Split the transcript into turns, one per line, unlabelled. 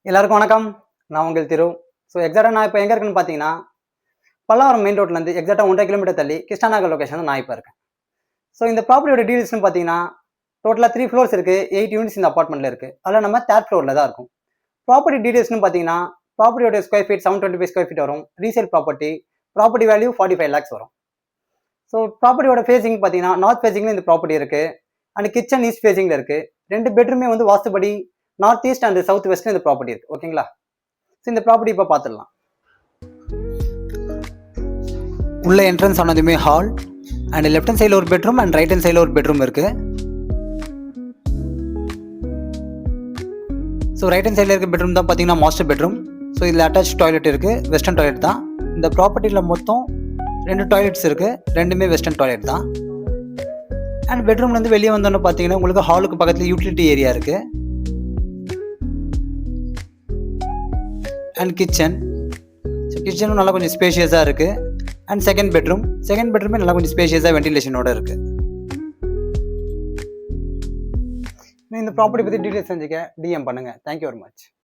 எல்லாருக்கும் வணக்கம். நான் உங்கள் திரு. ஸோ எக்ஸாக்டாக நான் இப்போ எங்கே இருக்குன்னு பார்த்தீங்கன்னா, பல்லாவரம் மெயின் ரோட்லேருந்து எக்ஸாக்டாக 1.5 கிலோமீட்டர் தள்ளி கிருஷ்ணாநகர் லொகேஷன் நான் இப்போ இருக்கேன். ஸோ இந்த ப்ராப்பர்ட்டியோட டீடைல்ஸ்னு பார்த்தீங்கன்னா, டோட்டலாக 3 ஃப்ளோர்ஸ் இருக்குது. 8 யூனிட்ஸ் இந்த அப்பார்ட்மெண்ட்டில் இருக்குது. அதில் நம்ம 3rd ஃப்ளோரில் தான் இருக்கும். ப்ராப்பர்ட்டி டீடைல்ஸ்னு பார்த்தீங்கன்னா, ப்ராப்பர்ட்டியோட ஸ்கொயர் ஃபீட் 725 ஸ்கொயர் ஃபீட் வரும். ரீசேல் ப்ராப்பர்ட்டி வேல்யூ 45 lakhs வரும். ஸோ ப்ராப்பர்ட்டியோட ஃபேஸிங் பார்த்தீங்கன்னா, நார்த் ஃபேஸிங்கில் இந்த ப்ராப்பர்ட்டி இருக்குது. அண்ட் கிச்சன் ஈஸ்ட் ஃபேஸிங்கில் இருக்குது. 2 பெட்ரூமே வந்து வாஸ்துபடி நார்த் ஈஸ்ட் அண்ட் சவுத் வெஸ்ட்ல இந்த ப்ராப்பர்ட்டி இருக்கு. ஓகேங்களா? ஸோ இந்த ப்ராப்பர்ட்டி இப்போ பார்த்துடலாம். உள்ள என்ட்ரன்ஸ் ஆனதுமே ஹால் அண்ட் லெஃப்ட் ஹேண்ட் சைடில் ஒரு பெட்ரூம் அண்ட் ரைட் ஹேண்ட் சைடில் ஒரு பெட்ரூம் இருக்கு. ஸோ ரைட் ஹேண்ட் சைடில் இருக்க பெட்ரூம் தான் பார்த்தீங்கன்னா மாஸ்டர் பெட்ரூம். ஸோ இதில் அட்டாச் டாய்லெட் இருக்கு, வெஸ்டர்ன் டாய்லெட் தான். இந்த ப்ராப்பர்ட்டியில் மொத்தம் 2 டாய்லெட்ஸ் இருக்கு, 2மே வெஸ்டர்ன் டாய்லெட் தான். அண்ட் பெட்ரூம்லேருந்து வெளியே வந்தோன்னு பார்த்தீங்கன்னா உங்களுக்கு ஹாலுக்கு பக்கத்தில் யூட்டிலிட்டி ஏரியா இருக்கு அண்ட் கிச்சன். ஸோ கிச்சனும் நல்லா கொஞ்சம் ஸ்பேஷியஸாக இருக்குது. அண்ட் செகண்ட் பெட்ரூமே நல்லா கொஞ்சம் ஸ்பேஷியஸாக வென்டிலேஷனோட இருக்குது. இந்த ப்ராப்பர்ட்டி பற்றி டீட்டெயில்ஸ் செஞ்சுக்க டிஎம் பண்ணுங்கள். Thank you very much.